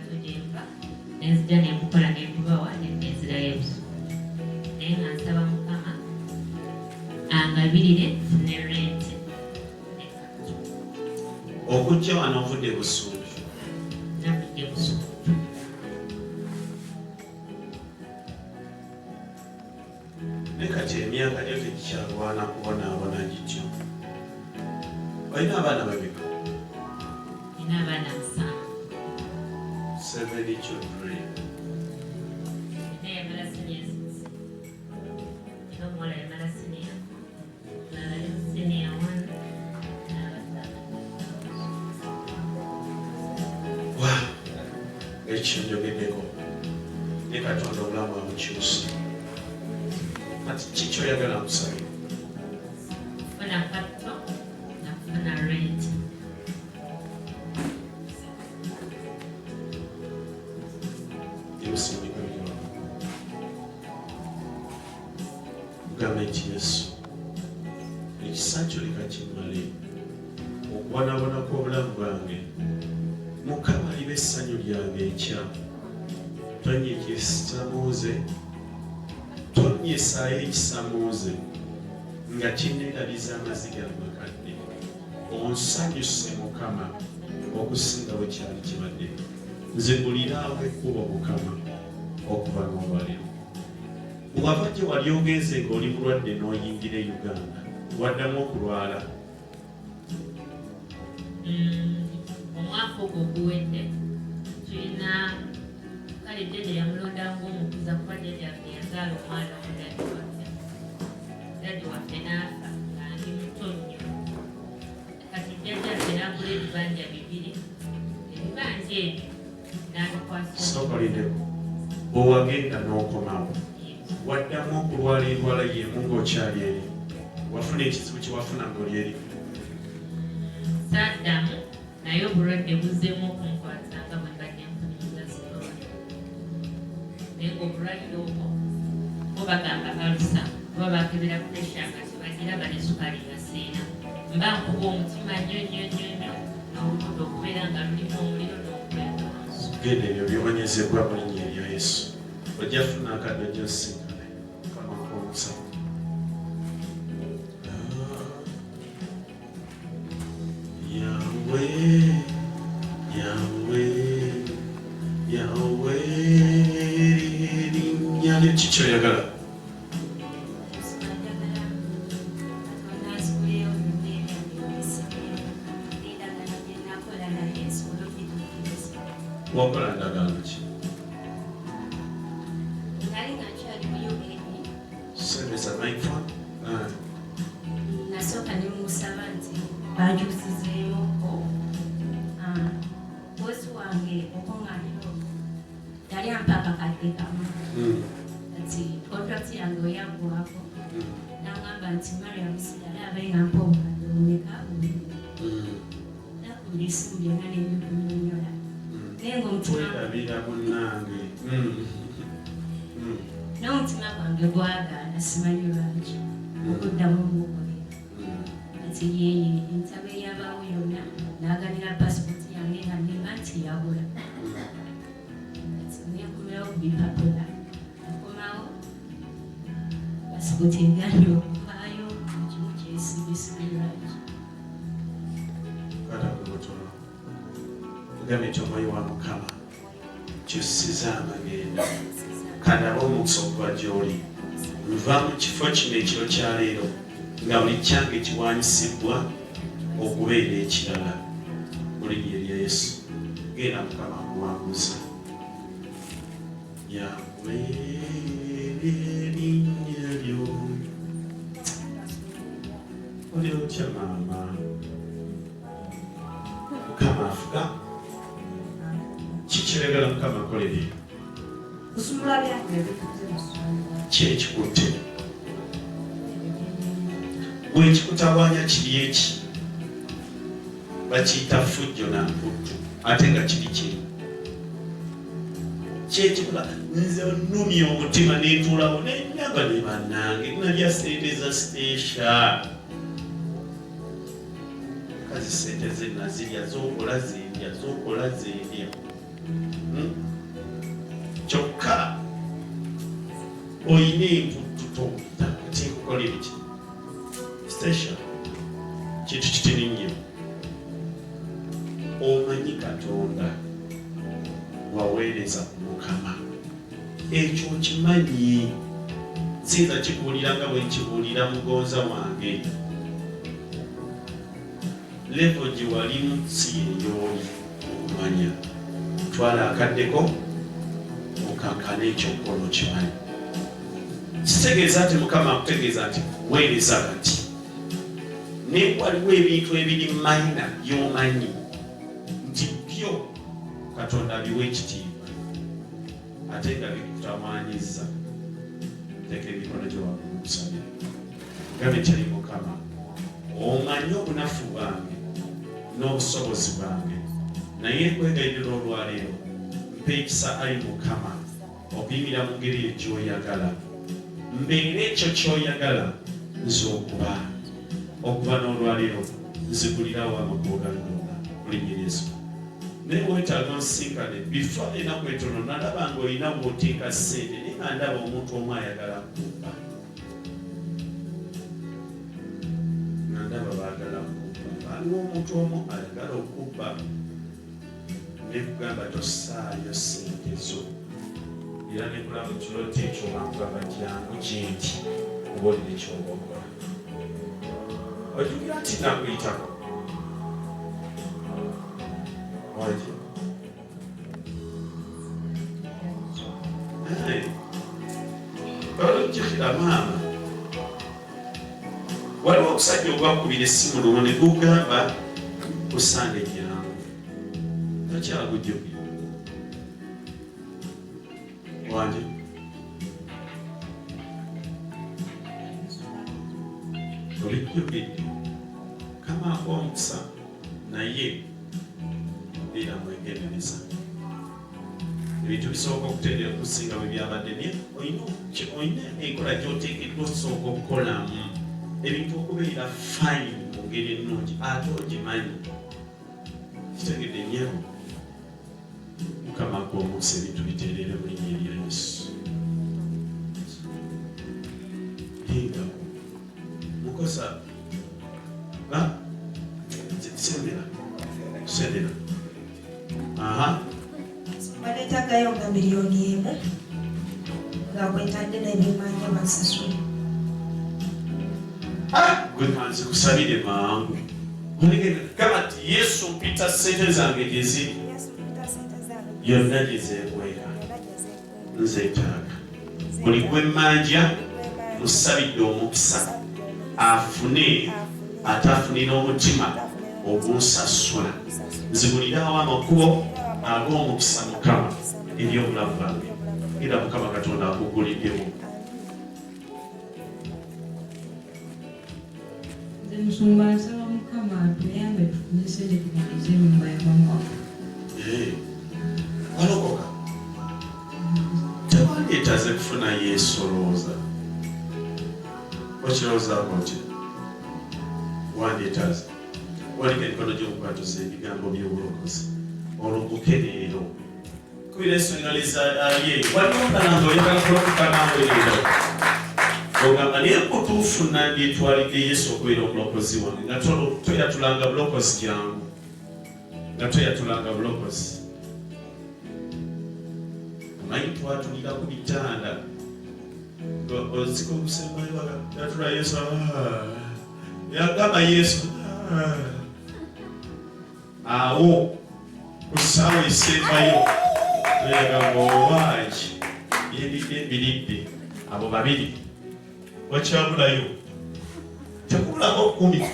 tojemba nenzija nemukola nemubawa nenzirayo ebusuku naye nga nsaba Mukama angabirire ne rent okujja wano ovudde Busuubi navudde Busuubi ne kati emyaka gyo tegikyalwana kubonaabona gityo. Olina abaana babika? nina abaana 7 children. nina yamala senior 6 nina omuwala yamala senior nalali mu senior 1 ekyo njogeddeko ne Katonda obulamu amukyusa. Kati kiki oyagala nkusabe? kufuna kapito nakufuna rent emusindika byo gavumenti Yesu ekisa kyo leka kimmale okubonabona kw'obulamu bwange. Mukama liba essanyu lyange enkya. Tonye ekisamuuze, tonyesaayo ekisamuuze nga kinneerabiza amaziga amakadde. Onsanyuse Mukama okusinga bwe kyali kibadde. Nze buliraawo ekkubo Mukama okuva n'olwaliro. Wava gye wali ogenze ng'oli mulwadde n'oyingira e Uganda, waddamu okulwala. omwaka ogwo oguwedde tulina kale dede yamulondangu omukuza kuba dede yaffe yazaala omwana dadi waffe n'afa nga ndi muto nnyo. Kati jjajjaffe n'agula ebibanja 2 ebibanja ebyo n'abikwasa Sokolideko bw'owagenda n'okomawo waddamu okulwala endwala y'emu ng'okyali eri, wafuna ekizibu kye wafuna ng'oli eri. Saddamu naye obulwadde buzzeemu okunkwata nga bwe mbadde nfuniriza sitoola naye ng'obulwadde obwo bo bagamba alusa oba bakebera puresha nga tebagira bane sukaali nga siina mba nkuba omutima nnyo n'oluguudo okubeera nga lulimu omuliro n'okwetooso. Genda ebyo byobonyezebwa mu linnya erya Yesu. Ojja funa akadde gy'osinkane kamakomusa. Yahweh, linnya kiki oyagala? Wakola ndagaano ki? Service at night phone? Nasooka ne musaba nti bankyusizeeyo bosi wange okungaaniro yali ampa akakadde kamu kati contract yange oyaggwako n'agamba nti Mariam sigale abenga mpa obukadde bumeka nakubira essimu byonna nebikunnyonnyola naye ng'omutima munnange n'omutima gwange gwagaana simanyi lwaki okuddamu omukolera kati yeye entabo eyabaawo yonna n'aganira pasipoti yange nga nemba nti yabula kati nekomerawo ku bipapula akomawo pasipoti eganye okuvaayo ekimu kyesibisibi lwaki katakubutono tugambe nti omwoyo wa Mukama kyusiza amagenda kandaba omukisa okuba gy'oli nva mu kifo kino ekiro kya leero nga buli kyange kiwanyisibwa okubeera ekirala mu linnya erya Yesu. Genda Mukama akuwanguza. Yahwe erinnya lyo oli otya maama? Mukama afuga kiki oyagala Mukama akolere? Ki ekikutte? Bwekikutawaanya kiri eki bakiyita fujjo na mputtu ate nga kiri kiri kyekikola nze onnumya omutima netuulawo nenaba ne bannange nalya sente za siteesha kazi sente ze nazirya zokola zendya kyokka oyina embuto tekikukolera ki station kintu kitini nnyo. Omanyi Katonda waweereza ku Mukama, ekyo kimanyi. Nsinza kikuwulira nga bwe nkibuulira mugonza wange. Levo gye walimu si yeyooli okumanya. Twala akaddeko mukankana ekyokukola okimanyi. Kitegeeza nti Mukama akutegeeza nti weereza kati. Naye waliwo ebintu ebiri mayina by'omanyi nti byo Katonda biwa ekitiibwa ate nga bikutamwanyiza. Teeka emikono gyo waggulu okusabira. Gambe kyali Mukama, omanyi obunafu bwange n'obusobozi bwange, naye nkwegayirira olwaleero mpa ekisa ali Mukama okuyimira mu ngeri eyo gy'oyagala. Mbeera ekyo ky'oyagala nze okuba n'olwaleero nzigulirawo amakubo galunga kulinnya Yesu. Naye weetaaga onsisinkane bifa ennaku etono nalaba ng'olina bw'oteeka ssente naye nga ndaba omuntu omu ayagala kukubba. Nga ndaba baagala kukubba. Waliwo omuntu omu ayagala okubba ne kugamba tossaayo ssente zo. Era ne kulaba ekirooto ekyo bankugamba jangu gyenti oba olina ekyoba okola. Ojjukira nti nakuyitako. Waki? Olujjukira maama, waliwo okusajja ogwakubira essimu lumu ne gugamba kusande jangu. Takyagujjukira. Wanje? Olijjukidde? Kamaako omukisa naye era mwegendereza. Ebintu bisooka okutendera okusinga bwe byabadde naye olina enkola gy'oteekeddwa osooka okukolamu ebintu okubeera fayini mu ngeri ennungi ate ogimanyi. Kitegedde nnyabo Mukama gw'omukisa ebintu biteerere mu linnya erya Yesu. Hingako mukosa sendera baleetagayo nga miliyoni emu nga kwetadde n'ebimanja basasula. Gwe kanze kusabire mangu kama ti Yesu mpita ssente zange gyeziri yonna gyezeekweka nzeetaaga. Buli gwemmanja musabidde omukisa afune ate afunira omutima ogunsasula. Nzibulirawo amakubo ag'omukisa Mukama eby'obulamu bwange era Mukama Katonda akuguliddewo. Nze musumba nsaba Mukama atuyambe tufune sente tumalirize ennyumba ya mama waffe. Walokoka tewandyetaze kufuna Yesu olowooza. Okirowoozaako otya? Wandyetaze waliko emikono gy'okukwatuza ebigambo by'obulokozi oluguke leero kubira ensonga lizaye waliwo kananga oyagala kulokoka nange leero ogamba naye kutuufu nandyetwalidde Yesu okubeera omulokozi wange nga toyatulanga bulokozi kyangu nga toyatulanga bulokozi. Omanyi twatulira ku bitanda oziko okusembayo yatula Yesu yagamba Yesu awo ku ssaawa esembayo yagamba owaaki yendidde mbiridde abo babiri wakyabulayo tekubulako 10.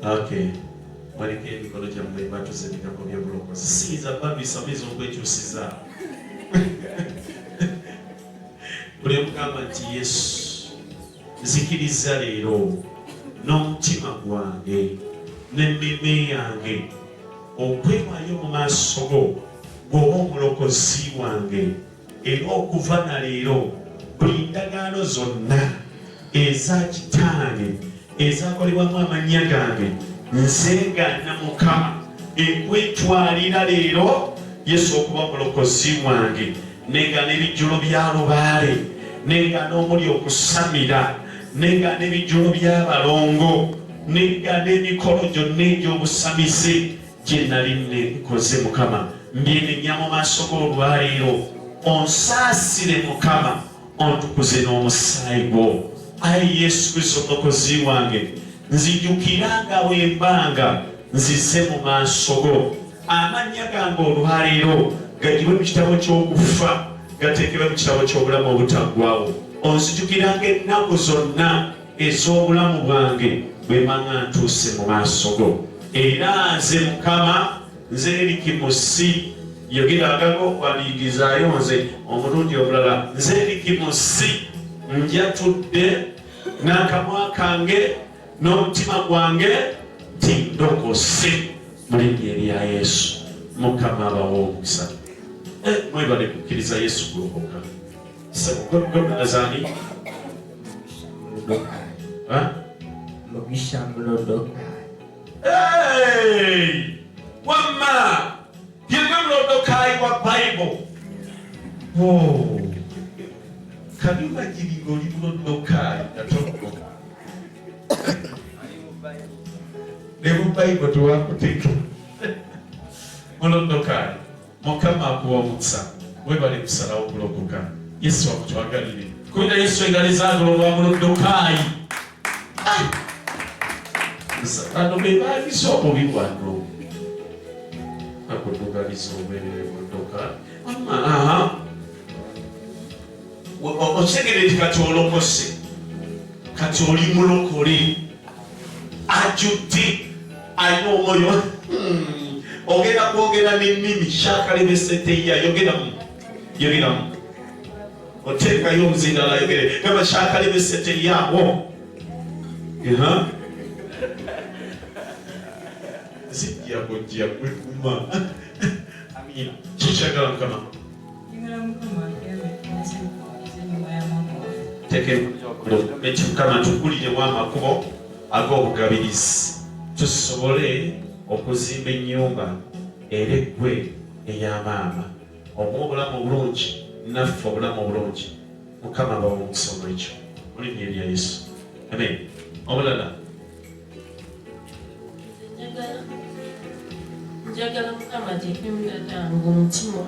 Okay, waliko emikono gyammwe batuze ebigambo by'obulokozi siyinza babisamiza okwekyusiza. Buli mugamba nti Yesu nzikiriza leero n'omutima gwange n'emmeeme yange okwewaayo mu maaso go bw'oba omulokozi wange era okuva na leero buli ndagaano zonna eza kitange ezakolebwamu amannya gange nze ngana Mukama ekwetwalira leero Yesu okuba mulokozi wange nenga n'ebijjulo bya lubaale nenga n'omuli okusamira nenga n'ebijjulo by'abalongo nenga n'emikolo gyonna egy'obusamize gye nali nekoze Mukama mbyenenya mu maaso g'olwaleero onsaasire Mukama ontukuze n'omusaayi gwo. Ayi Yesu Kristo omulokozi wange nzijukira nga bwembanga nzize mu maaso go amannya gange olwaleero gagibwe mu kitabo ky'okufa gateekebwe mu kitabo ky'obulamu obutaggwaawo. Onzijukiranga ennaku zonna ez'obulamu bwange bwe manga ntuuse mu maaso go. Era nze Mukama nze Erick Musi yogera agago waliigizaayo nze omulundi omulala nze Erick Musi njatudde n'akamwa kange n'omutima gwange nti ndokose mu linnya erya Yesu. Mukama abawa omukisa. Mwebale kukkiriza Yesu kulokoka. Azani Mugisha Mulodoka. Wamma yegwe Mulodokai wa Bible. Kaduma jiringo oli Mulodokai atoko. Nebo Bible tuwakuteka. Mulodokai. Mukama akuwa omukisa. Mwebale kusalawo kulokoka. Yesu akutwagalire. Kuida Yesu engalizaagala olwa Mulodokai. Bano be baaliza obubi bwano. Akutugaliza obubi Mulodokai. Otegere nti kati olokose. Kati oli mulokole. Ajudde. Alina omwoyo. Ogenda kwogera n'ennimi Shakalebesseteya yogeramu. Oteekayo omuzindala yogere. Gamba Shakalebesseteya wo. Zijja kujja kwekuma. Amina. Kikyagala Mukama. Mukama tukulire w'amakubo ag'obugabirizi tusobole okuzimba ennyumba era eggwe ey'amaama omuwa obulamu obulungi naffe obulamu obulungi. Mukama bawa omusomo ekyo mu linnya erya Yesu. Amen. Omulala njagala Mukama ateekemu tangu omutima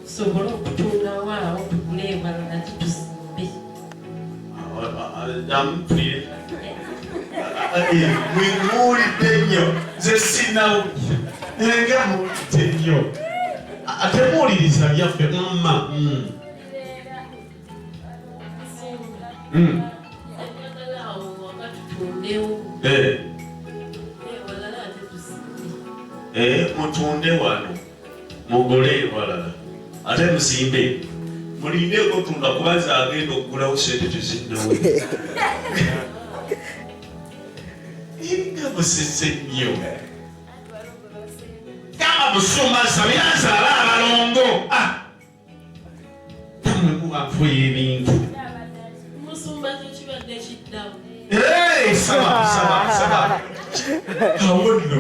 tusobole okutuulawo awo tugule ebalala gitusimbe. Ampulire mwimuulidde nnyo nze sinawulira nga muwulidde nnyo ate muwuliriza byaffe Njagala awo waka tutundewo ebalala ate tusimbe. Mutunde wano mugule ewalala ate musimbe mulindeeko tunda kubanza agenda okugulawo sente tezinnawe. Nga musise nnyo kama Busumba sabyazaala abalongo tamwe mubafuya ebintu. Musumba kyo kibadde kiddamu. Saba awo nno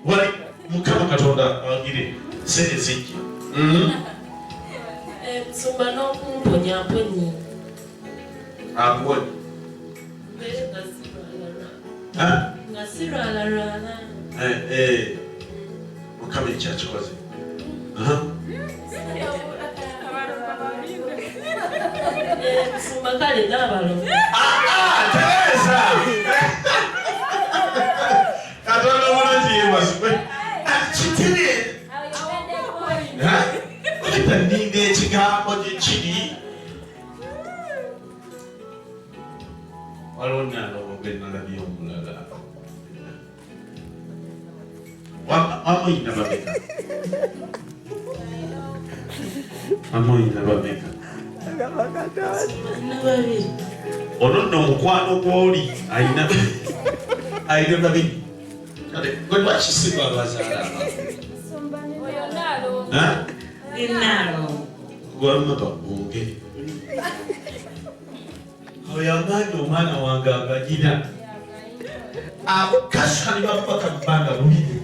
wali Mukama Katonda awagire sente zijja. Musumba n'okumponya mponyi. Akuwoni nga sirwalarwala. Mukama ekyakikoze. Musumba kale n'abalongo. Teresa Katonda bulungi yebazibwe kitire kitandinga ekigambo gyekiri waliwo nalobo gwenalabye omulala wamuyina bameka Nababiri. ono nno omukwano gw'oli ayina babiri kale gwe lwakisiba abazaala Enalo. gwama babunge Awo amaanyi omwana wange aganyina. Akasha ne bapaka mu bbanga bubiri.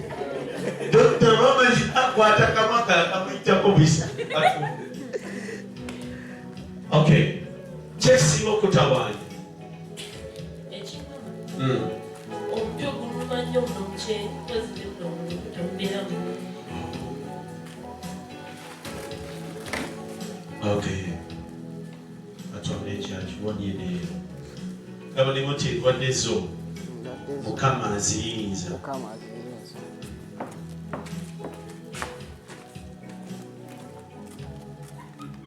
Dokita bamanyi akwata kamaka akamuyitako bwisa. Okay. Kyesinga okutawaanya. Omutwe oguluma nnyo omukyeri kozire munomubeera mu. Okay. Katonda ekyakiwonye leero. Gaba ne muti endwadde zo Mukama aziyinza.